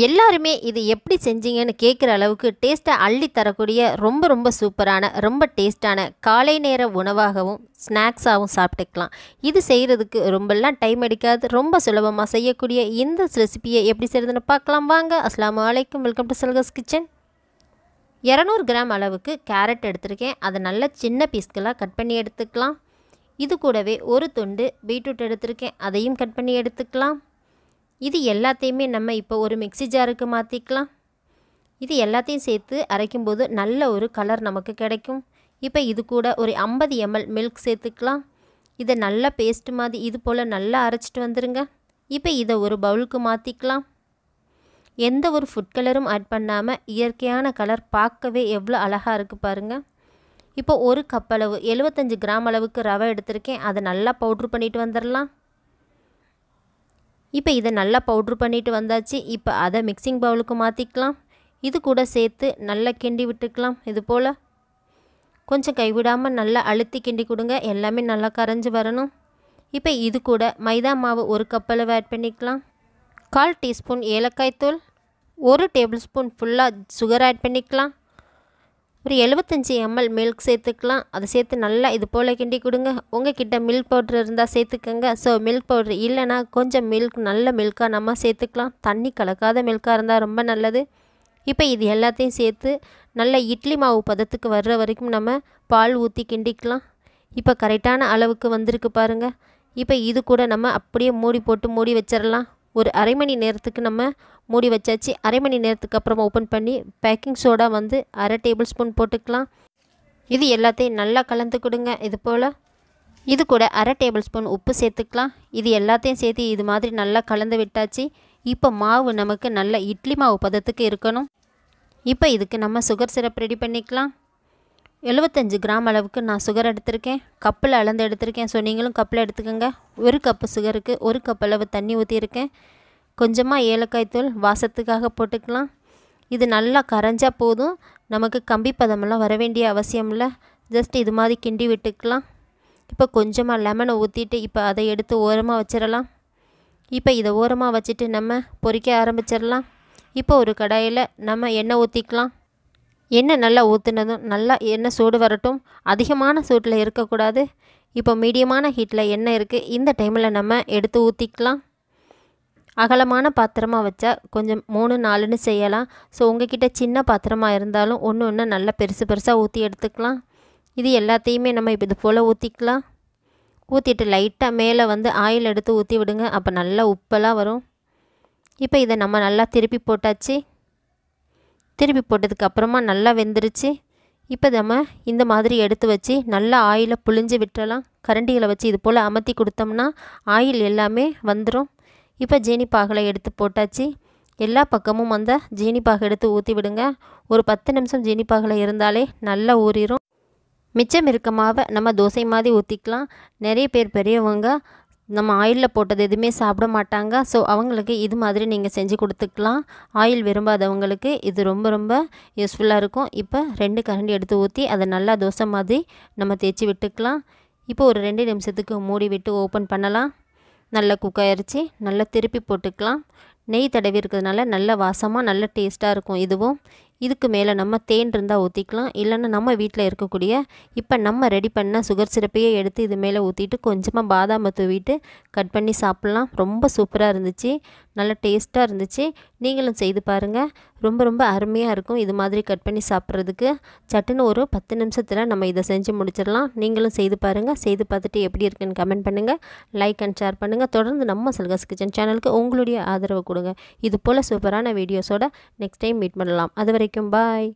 எல்லாருமே இது எப்படி செஞ்சீங்கன்னு கேட்குற அளவுக்கு டேஸ்ட்டை அள்ளி தரக்கூடிய ரொம்ப ரொம்ப சூப்பரான ரொம்ப டேஸ்ட்டான காலை நேர உணவாகவும் ஸ்நாக்ஸாகவும் சாப்பிட்டுக்கலாம். இது செய்கிறதுக்கு ரொம்பலாம் டைம் எடுக்காது, ரொம்ப சுலபமாக செய்யக்கூடிய இந்த ரெசிபியை எப்படி செய்கிறதுன்னு பார்க்கலாம் வாங்க. அஸ்ஸலாமு அலைக்கும், வெல்கம் டு சல்காஸ் கிச்சன். 200 கிராம் அளவுக்கு கேரட் எடுத்திருக்கேன். அதை நல்லா சின்ன பீஸ்களாக கட் பண்ணி எடுத்துக்கலாம். இது கூடவே ஒரு துண்டு பீட்ரூட் எடுத்திருக்கேன், அதையும் கட் பண்ணி எடுத்துக்கலாம். இது எல்லாத்தையுமே நம்ம இப்போ ஒரு மிக்ஸி ஜாருக்கு மாற்றிக்கலாம். இது எல்லாத்தையும் சேர்த்து அரைக்கும்போது நல்ல ஒரு கலர் நமக்கு கிடைக்கும். இப்போ இது கூட ஒரு 50 ml மில்க் சேர்த்துக்கலாம். இதை நல்லா பேஸ்ட் மாதிரி இது போல் நல்லா அரைச்சிட்டு வந்துடுங்க. இப்போ இதை ஒரு பவுலுக்கு மாற்றிக்கலாம். எந்த ஒரு ஃபுட் கலரும் ஆட் பண்ணாமல் இயற்கையான கலர் பார்க்கவே எவ்வளோ அழகாக இருக்குது பாருங்கள். இப்போ ஒரு கப் அளவு 75 கிராம் அளவுக்கு ரவை எடுத்திருக்கேன், அதை நல்லா பவுட்ரு பண்ணிட்டு வந்துடலாம். இப்போ இதை நல்லா பவுட்ரு பண்ணிட்டு வந்தாச்சு. இப்போ அதை மிக்சிங் பவுலுக்கு மாற்றிக்கலாம். இது கூட சேர்த்து நல்லா கிண்டி விட்டுக்கலாம். இது போல் கொஞ்சம் கைவிடாமல் நல்லா அழுத்தி கிண்டி கொடுங்க, எல்லாமே நல்லா கரைஞ்சி வரணும். இப்போ இது கூட மைதா மாவு ஒரு கப் அளவு ஆட் பண்ணிக்கலாம். 1/4 டீஸ்பூன் ஏலக்காய் தூள், 1 டேபிள் ஸ்பூன் ஃபுல்லாக சுகர் ஆட் பண்ணிக்கலாம். ஒரு 75 ml மில்க் சேர்த்துக்கலாம். அதை சேர்த்து நல்லா இது போல் கிண்டி கொடுங்க. உங்கள் கிட்ட மில்க் பவுட்ரு இருந்தால் சேர்த்துக்கோங்க. ஸோ மில்க் பவுட்ரு இல்லைனா கொஞ்சம் மில்க் நல்ல மில்காக நம்ம சேர்த்துக்கலாம். தண்ணி கலக்காத மில்காக இருந்தால் ரொம்ப நல்லது. இப்போ இது எல்லாத்தையும் சேர்த்து நல்லா இட்லி மாவு பதத்துக்கு வர்ற வரைக்கும் நம்ம பால் ஊற்றி கிண்டிக்கலாம். இப்போ கரெக்டான அளவுக்கு வந்திருக்கு பாருங்கள். இப்போ இது கூட நம்ம அப்படியே மூடி போட்டு மூடி வச்சிடலாம். ஒரு அரை மணி நேரத்துக்கு நம்ம மூடி வச்சாச்சு. அரை மணி நேரத்துக்கு அப்புறமா ஓப்பன் பண்ணி பேக்கிங் சோடா வந்து 1/2 டேபிள் ஸ்பூன் போட்டுக்கலாம். இது எல்லாத்தையும் நல்லா கலந்து கொடுங்க. இது போல் இது கூட 1/2 டேபிள் ஸ்பூன் உப்பு சேர்த்துக்கலாம். இது எல்லாத்தையும் சேர்த்து இது மாதிரி நல்லா கலந்து விட்டாச்சு. இப்போ மாவு நமக்கு நல்ல இட்லி மாவு பதத்துக்கு இருக்கணும். இப்போ இதுக்கு நம்ம சுகர் சிரப் ரெடி பண்ணிக்கலாம். 75 கிராம் அளவுக்கு நான் சுகர் எடுத்திருக்கேன், கப்பில் அளந்து எடுத்திருக்கேன். ஸோ நீங்களும் கப்பில் எடுத்துக்கோங்க. ஒரு கப்பு சுகருக்கு ஒரு கப் அளவு தண்ணி ஊற்றிருக்கேன். கொஞ்சமாக ஏலக்காய் தூள் வாசத்துக்காக போட்டுக்கலாம். இது நல்லா கரைஞ்சா போதும், நமக்கு கம்பி பதமெல்லாம் வர வேண்டிய அவசியம் இல்லை. ஜஸ்ட் இது மாதிரி கிண்டி விட்டுக்கலாம். இப்போ கொஞ்சமாக லெமனை ஊற்றிட்டு இப்போ அதை எடுத்து ஓரமாக வச்சிடலாம். இப்போ இதை ஓரமாக வச்சுட்டு நம்ம பொரிக்க ஆரம்பிச்சிடலாம். இப்போ ஒரு கடாயில் நம்ம எண்ணெய் ஊற்றிக்கலாம். எண்ணெய் நல்லா ஊற்றுனதும் நல்லா எண்ணெய் சூடு வரட்டும். அதிகமான சூட்டில் இருக்கக்கூடாது. இப்போ மீடியமான ஹீட்டில் எண்ணெய் இருக்குது. இந்த டைமில் நம்ம எடுத்து ஊற்றிக்கலாம். அகலமான பாத்திரமாக வச்சா கொஞ்சம் 3-4ன்னு செய்யலாம். ஸோ உங்ககிட்ட சின்ன பாத்திரமாக இருந்தாலும் ஒன்று நல்லா பெருசாக ஊற்றி எடுத்துக்கலாம். இது எல்லாத்தையுமே நம்ம இப்போ இது போல் ஊற்றிக்கலாம். ஊற்றிட்டு லைட்டாக மேலே வந்து ஆயில் எடுத்து ஊற்றி விடுங்க. அப்போ நல்லா உப்பெல்லாம் வரும். இப்போ இதை நம்ம நல்லா திருப்பி போட்டாச்சு. திருப்பி போட்டதுக்கு அப்புறமா நல்லா வெந்துருச்சு. இப்போ நம்ம இந்த மாதிரி எடுத்து வச்சு நல்லா ஆயிலை புழிஞ்சு விட்டுறலாம். கரண்டிகளை வச்சு இது போல் அமர்த்தி கொடுத்தோம்னா ஆயில் எல்லாமே வந்துடும். இப்போ ஜீனிப்பாகலை எடுத்து போட்டாச்சு. எல்லா பக்கமும் அந்த ஜீனிப்பாகை எடுத்து ஊற்றி விடுங்க. ஒரு 10 நிமிஷம் ஜீனிப்பாகலை இருந்தாலே நல்லா ஊறிடும். மிச்சம் இருக்க மாவை நம்ம தோசை மாதிரி ஊற்றிக்கலாம். நிறைய பேர் பெரியவங்க நம்ம ஆயிலில் போட்டது எதுவுமே சாப்பிட மாட்டாங்க. ஸோ அவங்களுக்கு இது மாதிரி நீங்கள் செஞ்சு கொடுத்துக்கலாம். ஆயில் விரும்பாதவங்களுக்கு இது ரொம்ப ரொம்ப யூஸ்ஃபுல்லாக இருக்கும். இப்போ 2 கரண்டி எடுத்து ஊற்றி அதை நல்லா தோசை மாதிரி நம்ம தேய்ச்சி விட்டுக்கலாம். இப்போ ஒரு 2 நிமிஷத்துக்கு மூடி விட்டு ஓப்பன் பண்ணலாம். நல்லா குக் ஆயிடுச்சு. நல்லா திருப்பி போட்டுக்கலாம். நெய் தடவி இருக்கிறதுனால நல்ல வாசமாக நல்ல டேஸ்ட்டாக இருக்கும். இதுக்கு மேலே நம்ம தேன் இருந்தால் ஊற்றிக்கலாம். இல்லைன்னா நம்ம வீட்டில் இருக்கக்கூடிய இப்போ நம்ம ரெடி பண்ண சுகர் சிரப்பையே எடுத்து இது மேலே ஊற்றிட்டு கொஞ்சமாக பாதாமை தூவிட்டு கட் பண்ணி சாப்பிட்லாம். ரொம்ப சூப்பராக இருந்துச்சு, நல்ல டேஸ்ட்டாக இருந்துச்சு. நீங்களும் செய்து பாருங்கள். ரொம்ப ரொம்ப அருமையாக இருக்கும் இது மாதிரி கட் பண்ணி சாப்பிட்றதுக்கு. சட்டுன்னு ஒரு 10 நிமிஷத்தில் நம்ம இதை செஞ்சு முடிச்சிடலாம். நீங்களும் செய்து பாருங்கள். செய்து பார்த்துட்டு எப்படி இருக்குன்னு கமெண்ட் பண்ணுங்கள். லைக் அண்ட் ஷேர் பண்ணுங்கள். தொடர்ந்து நம்ம சல்காஸ் கிச்சன் சேனலுக்கு உங்களுடைய ஆதரவு கொடுங்க. இது போல் சூப்பரான வீடியோஸோட நெக்ஸ்ட் டைம் மீட் பண்ணலாம். அது வரைக்கும் பாய்.